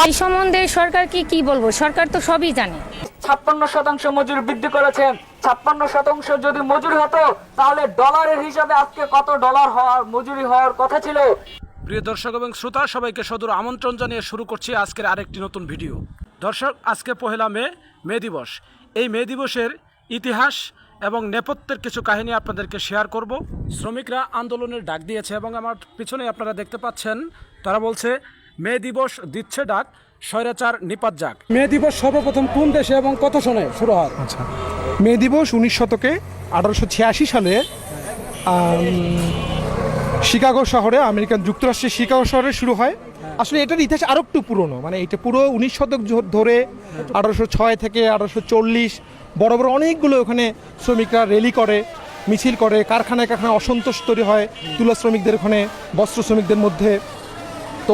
এই সম্বন্ধে সরকার কি বলবো? সরকার তো সবই জানে। 56% মজুরি বৃদ্ধি করেছেন। 56% যদি মজুরি হতো তাহলে ডলারের হিসাবে আজকে কত ডলার হওয়ার মজুরি হওয়ার কথা ছিল। প্রিয় দর্শক এবং শ্রোতা, সবাইকে সদর আমন্ত্রণ জানিয়ে শুরু করছি আজকের আরেকটি নতুন ভিডিও। দর্শক, আজকে 1 মে দিবস। এই মে দিবসের ইতিহাস এবং নেপথ্যের কিছু কাহিনী আপনাদেরকে শেয়ার করব। শ্রমিকরা আন্দোলনের ডাক দিয়েছে এবং আমার পিছনে আপনারা দেখতে পাচ্ছেন তারা বলছে মে দিবস দিচ্ছে ডাক, স্বৈরাচার নিপাত যাক। মে দিবস সর্বপ্রথম কোন দেশে এবং কত সনে শুরু হয়? আচ্ছা, মে দিবস 19 শতকে 1886 সালে শিকাগো শহরে, আমেরিকান যুক্তরাষ্ট্রের শিকাগো শহরে শুরু হয়। আসলে এটার ইতিহাস আরও একটু পুরনো, মানে এটা পুরো 19 শতক ধরে 1806 থেকে 1840 বড় বড় অনেকগুলো ওখানে শ্রমিকরা র্যালি করে, মিছিল করে, কারখানায় কারখানায় অসন্তোষ তৈরি হয় তুলা শ্রমিকদের, ওখানে বস্ত্র শ্রমিকদের মধ্যে। তো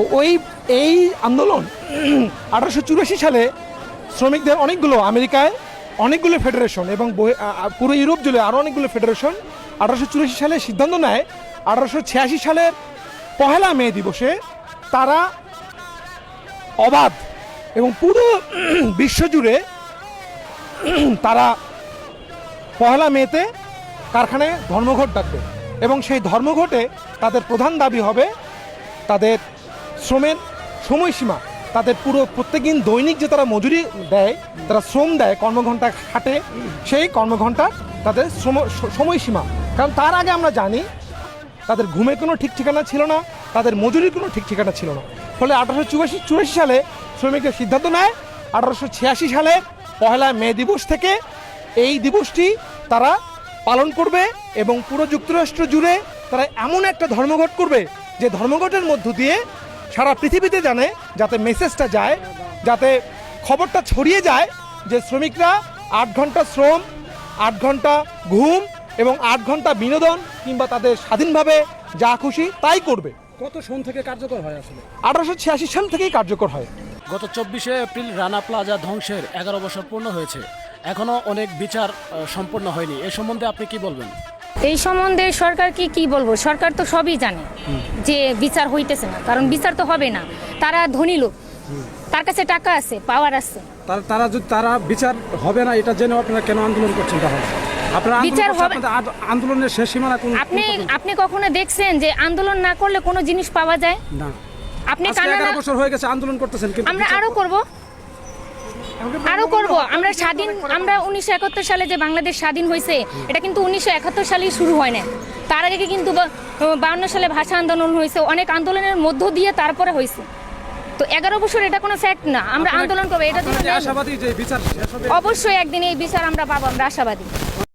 এই আন্দোলন 1884 সালে শ্রমিকদের অনেকগুলো, আমেরিকায় অনেকগুলো ফেডারেশন এবং পুরো ইউরোপ জুড়ে আরও অনেকগুলো ফেডারেশন 1884 সালে সিদ্ধান্ত নেয় 1886 সালের 1 মে দিবসে তারা অবাধ এবং পুরো বিশ্বজুড়ে তারা 1 মেতে কারখানায় ধর্মঘট ডাকবে এবং সেই ধর্মঘটে তাদের প্রধান দাবি হবে তাদের শ্রমের সময়সীমা, তাদের পুরো প্রত্যেকদিন দৈনিক যে তারা মজুরি দেয়, তারা শ্রম দেয়, কর্মঘণ্টা খাটে, সেই কর্মঘণ্টা তাদের সময়সীমা। কারণ তার আগে আমরা জানি তাদের ঘুমের কোনো ঠিক ঠিকানা ছিল না, তাদের মজুরির কোনো ঠিক ঠিকানা ছিল না। ফলে 1884 সালে শ্রমিকদের সিদ্ধান্ত নেয় 1886 সালে 1 মে দিবস থেকে এই দিবসটি তারা পালন করবে এবং পুরো যুক্তরাষ্ট্র জুড়ে তারা এমন একটা ধর্মঘট করবে যে ধর্মঘটের মধ্য দিয়ে সারা পৃথিবীতে জানে, যাতে মেসেজটা যায়, যাতে খবরটা ছড়িয়ে যায় যে শ্রমিকরা 8 ঘন্টা শ্রম, 8 ঘন্টা ঘুম এবং 8 ঘন্টা বিনোদন কিংবা তাদের স্বাধীনভাবে যা খুশি তাই করবে। কত সন থেকে কার্যকর হয়? আসলে 1886 সাল থেকেই কার্যকর হয়। গত 24শে এপ্রিল রানা প্লাজা ধ্বংসের 11 বছর পূর্ণ হয়েছে, এখনও অনেক বিচার সম্পন্ন হয়নি। এই সম্বন্ধে আপনি কি বলবেন? এই সম্বন্ধে সরকার কি বলবো? সরকার তো সবই জানে যে বিচার হইতেছে না, কারণ বিচার তো হবে না। তারা ধনী লোক, তার কাছে টাকা আছে, পাওয়ার আছে। তারা বিচার হবে না এটা জেনে আপনারা কেন আন্দোলন করছেন? তাহলে আপনারা বিচার হবে, আন্দোলনের শেষ সীমানা কোন? আপনি কখনো দেখছেন যে আন্দোলন না করলে কোনো জিনিস পাওয়া যায় না। আপনি 11 বছর হয়ে গেছে আন্দোলন করতেছেন, কিন্তু আমরা আরো করব। আমরা স্বাধীন, আমরা 1971 সালে যে বাংলাদেশ স্বাধীন হয়েছে, এটা কিন্তু 1971 সালেই শুরু হয় না। তার আগে কিন্তু 52 সালে ভাষা আন্দোলন হয়েছে, অনেক আন্দোলনের মধ্য দিয়ে তারপরে হয়েছে। তো 11 বছর এটা কোনো ফ্যাক্ট না। আমরা আন্দোলন করবো, এটা আশাবাদী যে বিচার শেষ হবে? অবশ্যই একদিন এই বিচার আমরা পাবো, আমরা আশাবাদী।